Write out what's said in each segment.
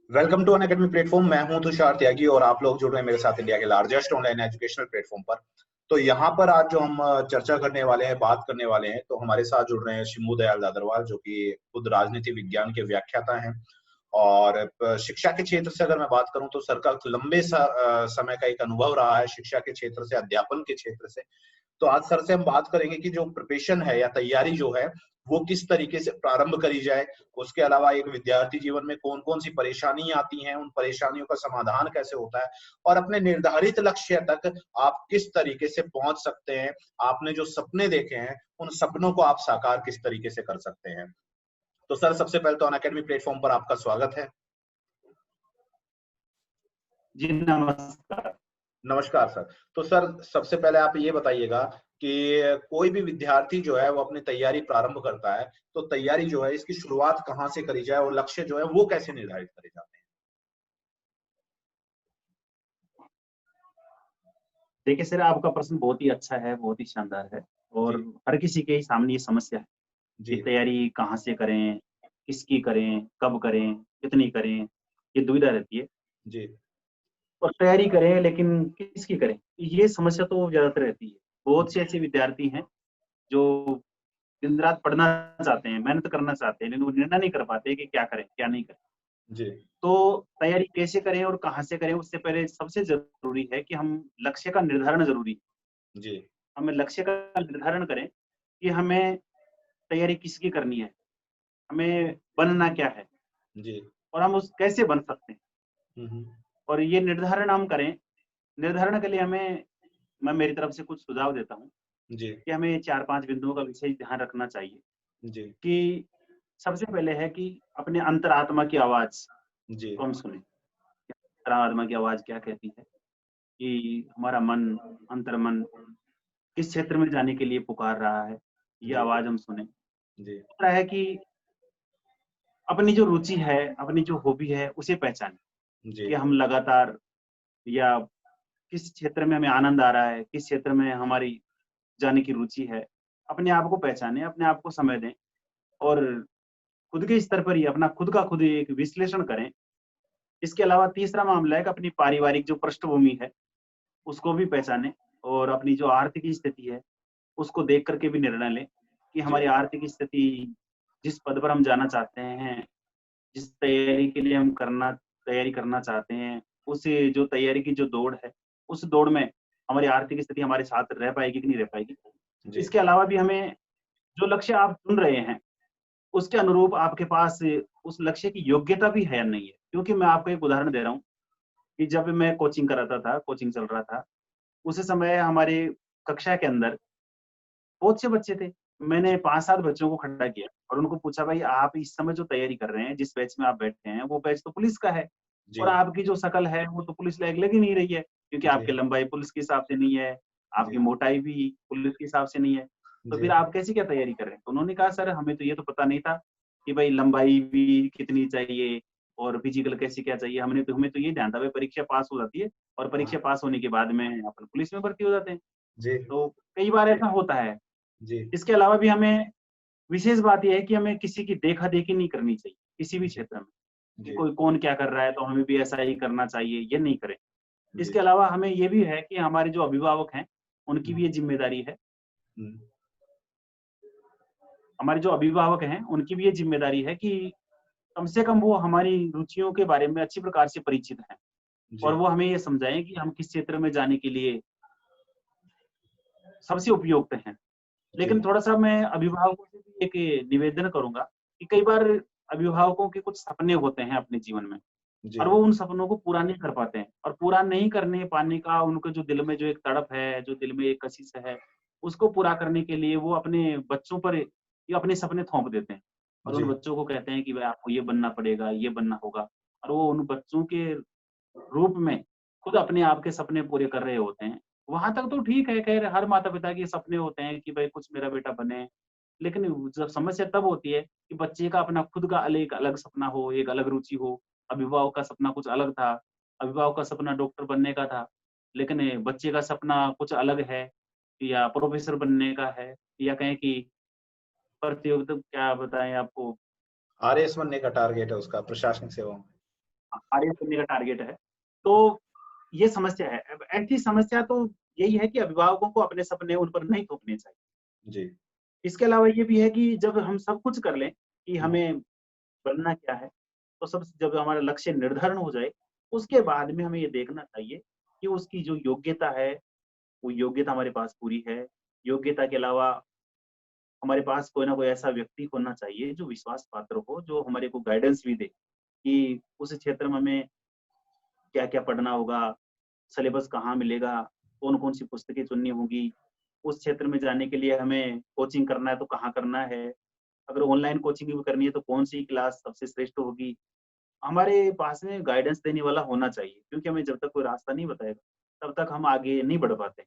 Welcome to Unacademy platform. मैं हूं तुषार त्यागी और आप लोग जुड़ रहे हैं मेरे साथ इंडिया के लार्जेस्ट ऑनलाइन एजुकेशनल प्लेटफॉर्म पर। तो यहाँ पर आज जो हम चर्चा करने वाले हैं, बात करने वाले हैं, तो हमारे साथ जुड़ रहे हैं शिमू दयाल दादरवाल, जो कि खुद राजनीति विज्ञान के व्याख्याता हैं। और शिक्षा के क्षेत्र से अगर मैं बात करूं तो सर का लंबे समय का एक अनुभव रहा है शिक्षा के क्षेत्र से, अध्यापन के क्षेत्र से। तो आज सर से हम बात करेंगे कि जो प्रिपरेशन है या तैयारी जो है वो किस तरीके से प्रारंभ करी जाए। उसके अलावा एक विद्यार्थी जीवन में कौन कौन सी परेशानी आती हैं, उन परेशानियों का समाधान कैसे होता है, और अपने निर्धारित लक्ष्य तक आप किस तरीके से पहुंच सकते हैं। आपने जो सपने देखे हैं उन सपनों को आप साकार किस तरीके से कर सकते हैं। तो सर, सबसे पहले तो अनअकैडमी प्लेटफॉर्म पर आपका स्वागत है। जी नमस्कार। नमस्कार सर। तो सर, सबसे पहले आप ये बताइएगा कि कोई भी विद्यार्थी जो है वो अपनी तैयारी प्रारंभ करता है, तो तैयारी जो है इसकी शुरुआत कहाँ से करी जाए और लक्ष्य जो है वो कैसे निर्धारित करे जाते हैं। देखिए सर, आपका प्रश्न बहुत ही अच्छा है, बहुत ही शानदार है और जी हर किसी के ही सामने ये समस्या है कि जी तैयारी कहाँ से करें, किसकी करें, कब करें, कितनी करें, ये दुविधा रहती है। जी और तैयारी करें लेकिन किसकी करें, ये समस्या तो ज़्यादातर रहती है। बहुत से ऐसे विद्यार्थी हैं जो दिन रात पढ़ना चाहते हैं, मेहनत करना चाहते हैं, लेकिन वो निर्णय नहीं कर पाते कि क्या करें, क्या नहीं करें। जी तो तैयारी कैसे करें और कहाँ से करें, उससे पहले सबसे ज़रूरी है कि हम लक्ष्य का निर्धारण ज़रूरी है। जी हमें लक्ष्य का निर्धारण करें कि हमें तैयारी किसकी करनी है, हमें बनना क्या है जी। और हम उस कैसे बन सकते हैं। हम्म। और ये निर्धारण हम करें, निर्धारण के लिए मैं मेरी तरफ से कुछ सुझाव देता हूँ जी कि हमें 4-5 बिंदुओं का विशेष ध्यान रखना चाहिए। जी कि सबसे पहले है कि अपने अंतरात्मा की आवाज़ जी को हम सुनें। अंतरात्मा की आवाज़ क्या कहती है कि हमारा मन, अंतर्मन किस क्षेत्र में जाने के लिए पुकार रहा है, ये जी आवाज़ हम सुनें। जी दूसरा है कि अपनी जो रुचि है, अपनी जो हॉबी है, उसे पहचानें जी कि हम लगातार या किस क्षेत्र में हमें आनंद आ रहा है, किस क्षेत्र में हमारी जाने की रुचि है। अपने आप को पहचानें, अपने आप को समय दें और खुद के स्तर पर ही अपना खुद का खुद एक विश्लेषण करें। इसके अलावा तीसरा मामला है कि अपनी पारिवारिक जो पृष्ठभूमि है, उसको भी पहचानें और अपनी जो आर्थिक स्थिति है, उसको देख कर के भी निर्णय लें कि जी हमारी आर्थिक स्थिति जिस पद पर हम जाना चाहते हैं, जिस तैयारी करना चाहते हैं, उस जो तैयारी की जो दौड़ है, उस दौड़ में हमारी आर्थिक स्थिति हमारे साथ रह पाएगी कि नहीं रह पाएगी। जी इसके अलावा भी हमें जो लक्ष्य आप चुन रहे हैं, उसके अनुरूप आपके पास उस लक्ष्य की योग्यता भी है या नहीं है। क्योंकि मैं आपको एक उदाहरण दे रहा हूँ कि जब मैं कोचिंग कराता था, कोचिंग चल रहा था, उस समय हमारी कक्षा के अंदर बहुत से बच्चे थे। मैंने 5-7 बच्चों को खड़ा किया और उनको पूछा, भाई आप इस समय जो तैयारी कर रहे हैं, जिस बैच में आप बैठे हैं, वो बैच तो पुलिस का है जी और आपकी जो शकल है, वो तो पुलिस लायक लग ही नहीं रही है, क्योंकि जी आपकी लंबाई पुलिस के हिसाब से नहीं है, आपकी जी मोटाई भी पुलिस के हिसाब से नहीं है। तो जी फिर आप कैसे क्या तैयारी कर रहे हैं? तो उन्होंने कहा, सर हमें तो ये तो पता नहीं था कि भाई लंबाई भी कितनी चाहिए और फिजिकल कैसे क्या चाहिए। हमें तो ये ध्यान था भाई परीक्षा पास हो जाती है और परीक्षा हाँ पास होने के बाद में अपन पुलिस में भर्ती हो जाते हैं। जी तो कई बार ऐसा होता है। जी इसके अलावा भी हमें विशेष बात ये है कि हमें किसी की देखा-देखी नहीं करनी चाहिए, किसी भी जी क्षेत्र में, कि जी कोई कौन क्या कर रहा है तो हमें भी ऐसा ही करना चाहिए, ये नहीं करें। जी इसके अलावा हमें ये भी है कि हमारे जो अभिभावक हैं, उनकी हम्म, भी ये ज़िम्मेदारी है। हम्म, हमारे जो अभिभावक हैं, उनकी भी ये ज़िम्मेदारी है कि कम से कम वो हमारी रुचियों के बारे में अच्छी प्रकार से परिचित हैं जी और वो हमें ये समझाएँ कि हम किस क्षेत्र में जाने के लिए सबसे उपयुक्त हैं। जी लेकिन थोड़ा-सा मैं अभिभावकों से भी एक निवेदन करूँगा कि कई बार अभिभावकों के कुछ सपने होते हैं अपने जीवन में जी और वो उन सपनों को पूरा नहीं कर पाते हैं और पूरा नहीं करने पाने का उनके जो दिल में जो एक तड़प है, जो दिल में एक कशिश है, उसको पूरा करने के लिए वो अपने बच्चों पर ये अपने सपने थोप देते हैं और उन जी बच्चों को कहते हैं कि भाई आपको ये बनना पड़ेगा, ये बनना होगा और वो उन बच्चों के रूप में खुद अपने आप के सपने पूरे कर रहे होते हैं। वहाँ तक तो ठीक है, खैर हर माता-पिता के सपने होते हैं कि भाई कुछ मेरा बेटा बने। लेकिन जब समस्या तब होती है कि बच्चे का अपना खुद का एक अलग सपना हो, एक अलग रुचि हो। अभिभावक का सपना कुछ अलग था, अभिभावक का सपना डॉक्टर बनने का था, लेकिन बच्चे का सपना कुछ अलग है या प्रोफ़ेसर बनने का है या कहें कि प्रतियोगिता क्या बताएँ आपको। आरएएस बनने का टारगेट है उसका, प्रशासनिक सेवा में। आरएस करने का टारगेट है। तो ये समस्या है। अब ऐसी समस्या तो यही है कि अभिभावकों को अपने सपने उन पर नहीं थोपने चाहिए। जी। इसके अलावा ये भी है कि जब हम सब कुछ कर लें कि हुँ, हमें बनना क्या है, तो सब जब हमारा लक्ष्य निर्धारण हो जाए, उसके बाद में हमें ये देखना चाहिए कि उसकी जो योग्यता है, वो योग्यता हमारे पास पूरी है। योग्यता के अलावा हमारे पास कोई ना कोई ऐसा व्यक्ति होना चाहिए जो विश्वास पात्र हो, जो हमारे को गाइडेंस भी दे कि उस क्षेत्र में हमें क्या-क्या पढ़ना होगा, सिलेबस कहाँ मिलेगा, कौन-कौन सी पुस्तकें चुननी होगी, उस क्षेत्र में जाने के लिए हमें कोचिंग करना है तो कहाँ करना है, अगर ऑनलाइन कोचिंग भी करनी है तो कौन-सी क्लास सबसे श्रेष्ठ होगी। हमारे पास में गाइडेंस देने वाला होना चाहिए, क्योंकि हमें जब तक कोई रास्ता नहीं बताएगा, तब तक हम आगे नहीं बढ़ पाते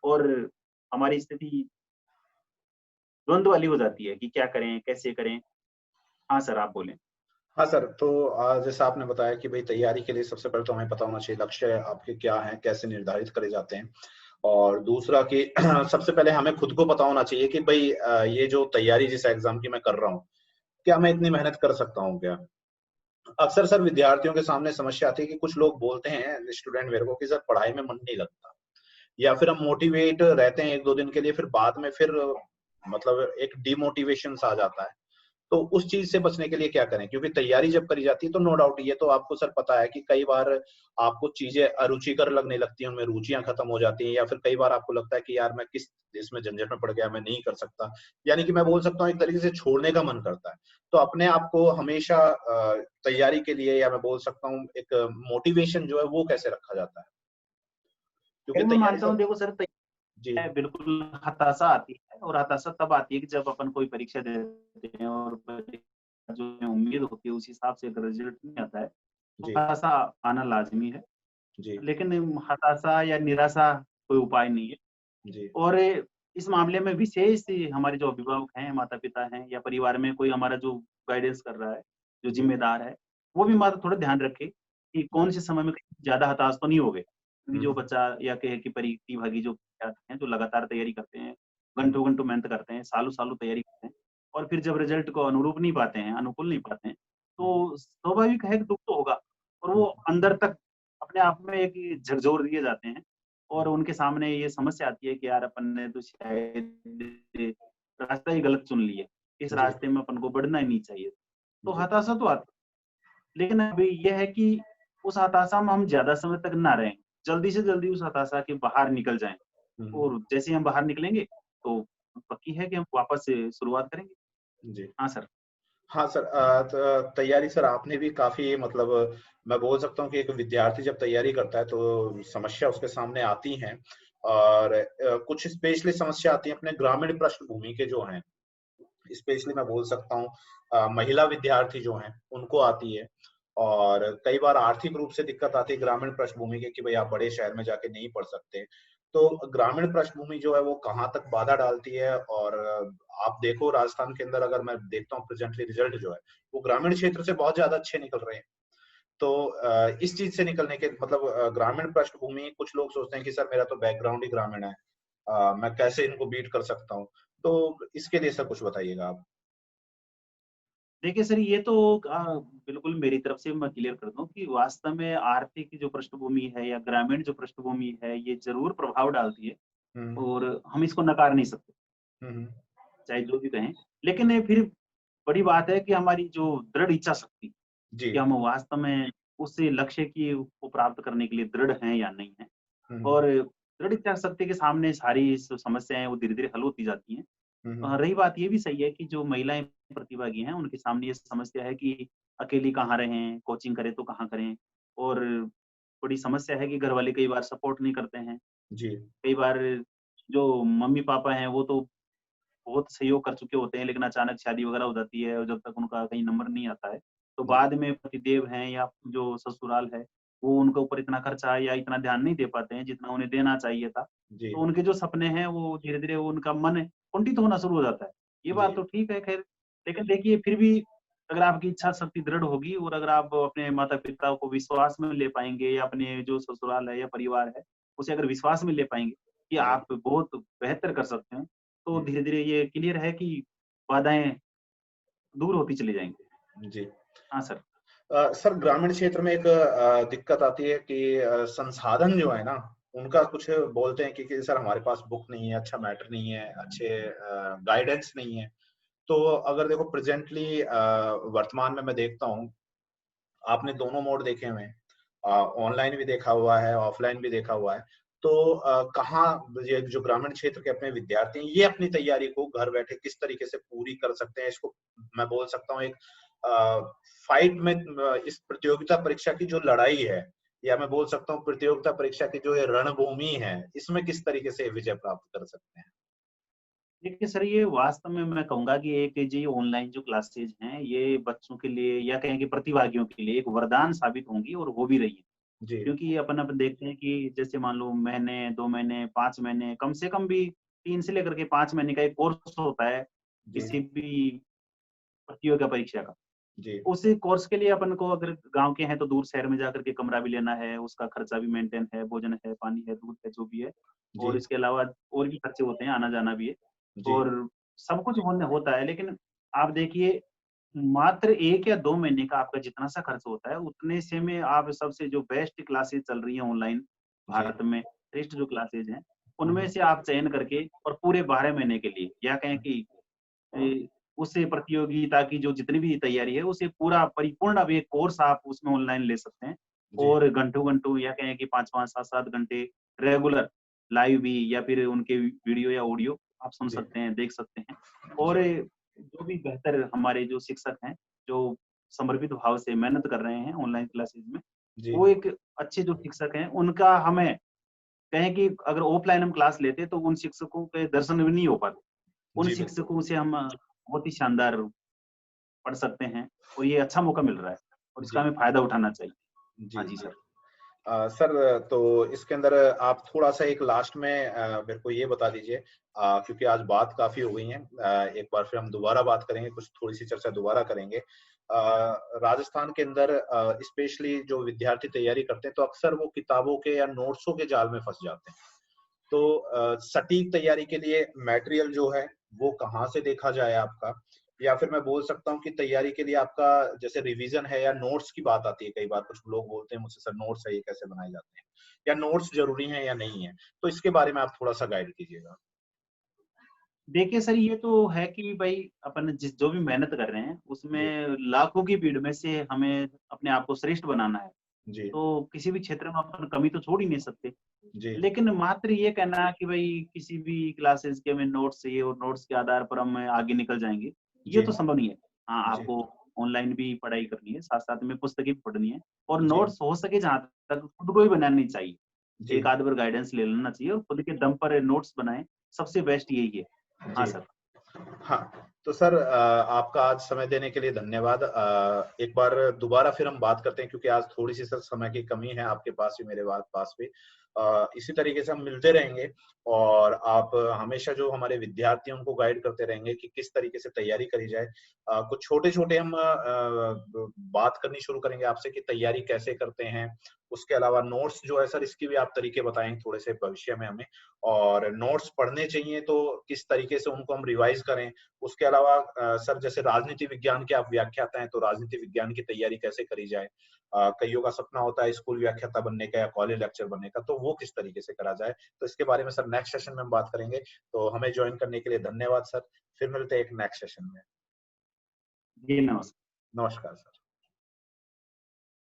और हमारी स्थिति द्वंद वाली हो जाती है कि क्या करें, कैसे करें? हाँ सर, आप बोलें। हाँ सर, तो जैसा आपने बताया कि भई तैयारी के लिए सबसे पहले तो हमें पता होना चाहिए लक्ष्य आपके क्या हैं, कैसे निर्धारित करे जाते हैं। और दूसरा कि सबसे पहले हमें खुद को पता होना चाहिए कि भई ये जो तैयारी जिस एग्ज़ाम की मैं कर रहा हूँ, क्या मैं इतनी मेहनत कर सकता हूँ क्या? अक्सर सर विद्यार्थियों के सामने समस्या आती है कि कुछ लोग बोलते हैं स्टूडेंट मेरे को कि सर पढ़ाई में मन नहीं लगता। या फिर हम मोटिवेट रहते हैं 1-2 दिन के लिए फिर बाद में फिर मतलब एक डिमोटिवेशन सा आ जाता है। तो उस चीज़ से बचने के लिए क्या करें? क्योंकि तैयारी जब करी जाती है तो नो डाउट ये तो आपको सर पता है कि कई बार आपको चीज़ें अरुचिकर लगने लगती हैं, उनमें रुचियाँ खत्म हो जाती हैं या फिर कई बार आपको लगता है कि यार मैं किस इसमें झंझट में पड़ गया, मैं नहीं कर सकता। यानी कि मैं बोल सकता हूँ एक तरीके से छोड़ने का मन करता है। तो अपने आप को हमेशा तैयारी के लिए या मैं बोल सकता हूँ एक मोटिवेशन जो है वो कैसे रखा जाता है? क्योंकि खैर मैं तैयारी मानता सर हूँ देखो सर जी। है, बिल्कुल हताशा आती है और हताशा तब आती है कि जब अपन कोई परीक्षा देते हैं और परीक्षा जो हमें उम्मीद होती है उस हिसाब से अगर रिजल्ट नहीं आता है, तो जी, हताशा आना लाज़मी है। जी, लेकिन हताशा या निराशा कोई उपाय नहीं है जी, और इस मामले में विशेष हमारे जो अभिभावक हैं, माता-पिता हैं या परिवार में कोई हमारा जो गाइडेंस कर रहा है, जो जी, ज़िम्मेदार है, वो भी मात्र थोड़ा ध्यान रखे कि जी। कौन से समय में कहीं ज़्यादा हताश तो नहीं हो गए। क्योंकि हुँ, जो हुँ, बच्चा या कहे कि प्रतिभागी जो विद्यार्थी हैं, जो लगातार तैयारी करते हैं, हुँ, घंटों-घंटों मेहनत करते हैं, सालों-सालों तैयारी करते हैं और फिर जब रिज़ल्ट को अनुरूप नहीं पाते हैं, अनुकूल नहीं पाते हैं, हुँ, तो स्वाभाविक है कि दुःख तो होगा और वो हुँ, अंदर तक अपने आप में एक झकझोर दिए जाते हैं और उनके सामने ये समस्या आती है कि यार अपन ने तो शायद रास्ता ही गलत चुन लिया। इस जी, रास्ते में अपन को बढ़ना ही नहीं चाहिए। तो जी, हताशा तो आती है, लेकिन अभी ये है कि उस हताशा में हम ज़्यादा समय तक ना रहें। जल्दी से जल्दी उस हताशा के बाहर निकल जाएँ हुँ, हुँ, और जैसे ही हम बाहर निकलेंगे, तो पक्की है कि हम वापस से शुरुआत करेंगे। जी। हाँ सर। हाँ सर, त तैयारी सर आपने भी काफ़ी मतलब मैं बोल सकता हूँ कि एक विद्यार्थी जब तैयारी करता है तो समस्या उसके सामने आती हैं और कुछ स्पेशली समस्या आती है अपने ग्रामीण पृष्ठभूमि के जो हैं, स्पेशली मैं बोल सकता हूँ महिला विद्यार्थी जो हैं, उनको आती है और कई बार आर्थिक रूप से दिक्कत आती है ग्रामीण पृष्ठभूमि के कि भई आप बड़े शहर में जाके नहीं पढ़ सकते। तो ग्रामीण पृष्ठभूमि जो है वो कहाँ तक बाधा डालती है और आप देखो राजस्थान के अंदर अगर मैं देखता हूँ प्रेज़ेंटली रिज़ल्ट जो है, वो ग्रामीण क्षेत्र से बहुत ज़्यादा अच्छे निकल रहे हैं। तो इस चीज़ से निकलने के मतलब ग्रामीण पृष्ठभूमि कुछ लोग सोचते हैं कि सर मेरा तो बैकग्राउंड ही ग्रामीण है। मैं कैसे इनको बीट कर सकता हूँ? तो इसके लिए सर कुछ बताइएगा आप? देखिए सर, ये तो बिल्कुल मेरी तरफ से मैं क्लियर कर दूँ कि वास्तव में आर्थिक जो पृष्ठभूमि है या ग्रामीण जो पृष्ठभूमि है, ये ज़रूर प्रभाव डालती है हुँ, और हम इसको नकार नहीं सकते, हुँ, हुँ। चाहे जो भी कहें। लेकिन ये फिर बड़ी बात है कि हमारी जो दृढ़ इच्छा शक्ति, जी। कि हम वास्तव में उस लक्ष्य की को प्राप्त करने के लिए दृढ़ हैं या नहीं हैं। हुँ, और हुँ। दृढ़ इच्छा शक्ति के सामने सारी स समस्याएँ वो धीरे-धीरे हल होती जाती हैं। हुँ, हुँ। रही बात ये भी सही है कि जो महिलाएँ प्रतिभागी हैं, उनके सामने ये समस्या है कि अकेली कहाँ रहें, कोचिंग करें तो कहाँ करें? और बड़ी समस्या है कि घरवाले कई बार सपोर्ट नहीं करते हैं। जी, कई बार जो मम्मी-पापा हैं, वो तो बहुत सहयोग कर चुके होते हैं, लेकिन अचानक शादी वगैरह हो जाती है और जब तक उनका कहीं नंबर नहीं आता है, तो जी, बाद में पतिदेव हैं या जो ससुराल है, वो उनके ऊपर इतना खर्चा या इतना ध्यान नहीं दे पाते हैं, जितना उन्हें देना चाहिए था। जी, तो उनके जो सपने हैं, वो धीरे-धीरे उनका मन कुंठित होना शुरू हो जाता है। ये बात जी, तो ठीक है ख़ैर, लेकिन देखिए फिर भी अगर आपकी इच्छा शक्ति दृढ़ होगी और अगर आप अपने माता-पिता को विश्वास में ले पाएँगे या अपने जो ससुराल है या परिवार है, उसे अगर विश्वास में ले पाएँगे कि जी, आप बहुत बेहतर कर सकते हैं, तो हुँ, धीरे-धीरे ये क्लियर है कि बाधाएँ दूर होती चली जाएँगी। जी। हाँ सर। सर ग्रामीण क्षेत्र में एक दिक्कत आती है कि संसाधन जो है ना, उनका कुछ बोलते हैं कि सर हमारे पास बुक नहीं है, अच्छा मैटर नहीं है, अच्छे गाइडेंस नहीं है। तो अगर देखो प्रेजेंटली वर्तमान में मैं देखता हूँ, आपने दोनों मोड देखे हुए हैं, ऑनलाइन भी देखा हुआ है, ऑफलाइन भी देखा हुआ है। तो कहाँ ये जो ग्रामीण क्षेत्र के अपने विद्यार्थी हैं, ये अपनी तैयारी को घर बैठे किस तरीके से पूरी कर सकते हैं? इसको मैं बोल सकता हूँ एक फाइट में, इस प्रतियोगिता परीक्षा की जो लड़ाई है, या मैं बोल सकता हूँ प्रतियोगिता परीक्षा की जो ये रणभूमि है, इसमें किस तरीके से विजय प्राप्त कर सकते हैं? देखिए सर, ये वास्तव में मैं कहूँगा कि एक जी ऑनलाइन जो क्लासेज हैं, ये बच्चों के लिए या कहें कि प्रतिभागियों के लिए एक वरदान साबित होंगी और हो भी रही है। जी, क्योंकि अपन देखते हैं कि जैसे मान लो महीने, 2 महीने, 5 महीने, कम से कम भी 3 से लेकर के 5 महीने का एक कोर्स होता है, जी, किसी भी प्रतियोगिता परीक्षा का। जी, उस कोर्स के लिए अपन को अगर गाँव के हैं तो दूर शहर में जाकर के कमरा भी लेना है, उसका खर्चा भी मेंटेन है, भोजन है, पानी है, दूध है, जो भी है। और जी, इसके अलावा और भी खर्चे होते हैं, आना-जाना भी है। जी, और सब कुछ होने होता है, लेकिन आप देखिए मात्र 1 या 2 महीने का आपका जितना सा खर्च होता है, उतने से में आप सबसे जो बेस्ट क्लासेस चल रही हैं ऑनलाइन जी। भारत में, श्रेष्ठ जो क्लासेस हैं, हुँ, उनमें हुँ, से आप चयन करके और पूरे 12 महीने के लिए या कहें कि उस प्रतियोगिता की जो जितनी भी तैयारी है, उसे पूरा परिपूर्ण अब एक कोर्स आप उसमें ऑनलाइन ले सकते हैं जी, और घंटों-घंटों या कहें कि 5-5, 7-7 घंटे रेगुलर लाइव भी या फिर उनके वीडियो या ऑडियो आप सुन जी, सकते हैं, देख सकते हैं। जी, और जो भी बेहतर हमारे जो शिक्षक हैं, जो समर्पित भाव से मेहनत कर रहे हैं ऑनलाइन क्लासेस में, जी, वो एक अच्छे जो शिक्षक हैं, उनका हमें कहें कि अगर ऑफलाइन हम क्लास लेते, तो उन शिक्षकों के दर्शन भी नहीं हो पाते। उन जी, बिल्कुल। शिक्षकों से हम बहुत ही शानदार पढ़ सकते हैं और ये अच्छा मौका मिल रहा है और इसका जी, हमें फ़ायदा उठाना चाहिए। जी, हाँ जी जी। सर। सर तो इसके अंदर आप थोड़ा-सा एक लास्ट में मेरे को ये बता दीजिए, क्योंकि आज बात काफ़ी हो गई है, एक बार फिर हम दोबारा बात करेंगे, कुछ थोड़ी-सी चर्चा दोबारा करेंगे। राजस्थान के अंदर स्पेशली जो विद्यार्थी तैयारी करते हैं, तो अक्सर वो किताबों के या नोट्सों के जाल में फँस जाते हैं। तो सटीक तैयारी के लिए मटेरियल जो है वो कहाँ से देखा जाए आपका? या फिर मैं बोल सकता हूँ कि तैयारी के लिए आपका जैसे रिवीजन है या नोट्स की बात आती है, कई बार कुछ लोग बोलते हैं मुझसे सर नोट्स है ये कैसे बनाए जाते हैं? या नोट्स ज़रूरी हैं या नहीं है? तो इसके बारे में आप थोड़ा-सा गाइड कीजिएगा। देखिए सर, ये तो है कि भई अपन जिस जो भी मेहनत कर रहे हैं, जी, उसमें लाखों की भीड़ में से हमें अपने आप को श्रेष्ठ बनाना है। जी, तो किसी भी क्षेत्र में अपन कमी तो छोड़ ही नहीं सकते। जी, लेकिन मात्र ये कहना कि भई किसी भी क्लासेस के हमें नोट्स चाहिए और नोट्स के आधार पर हम आगे निकल जाएँगे, ये जी, तो संभव नहीं है। हाँ, जी, आपको ऑनलाइन भी पढ़ाई करनी है, साथ-साथ में पुस्तकें भी पढ़नी है और जी, नोट्स हो सके जहाँ तक खुद को ही बनानी चाहिए। जी, एक आध बार गाइडेंस ले लेना चाहिए और खुद के दम पर नोट्स बनाएँ, सबसे बेस्ट यही है। हाँ जी। सर। हाँ, तो सर आपका आज समय देने के लिए धन्यवाद। एक बार दोबारा फिर हम बात करते हैं, क्योंकि आज थोड़ी-सी सर समय की कमी है आपके पास भी, मेरे पास भी। इसी तरीके से हम मिलते रहेंगे और आप हमेशा जो हमारे विद्यार्थी हैं उनको गाइड करते रहेंगे कि किस तरीके से तैयारी करी जाए। कुछ छोटे-छोटे हम ब बात करनी शुरू करेंगे आपसे कि तैयारी कैसे करते हैं। उसके अलावा नोट्स जो है सर इसके भी आप तरीके बताएँगे थोड़े-से भविष्य में हमें, और नोट्स पढ़ने चाहिए तो किस तरीके से उनको हम रिवाइज़ करें। उसके अलावा सर जैसे राजनीति विज्ञान के आप व्याख्याता हैं, तो राजनीति विज्ञान की तैयारी कैसे करी जाए? कइयों का सपना होता है स्कूल व्याख्याता बनने का या कॉलेज लेक्चर बनने का, तो वो किस तरीके से करा जाए? तो इसके बारे में सर नेक्स्ट सेशन में हम बात करेंगे। तो हमें जॉइन करने के लिए धन्यवाद सर। फिर मिलते हैं एक नेक्स्ट सेशन में। जी, नमस्कार। नमस्कार सर।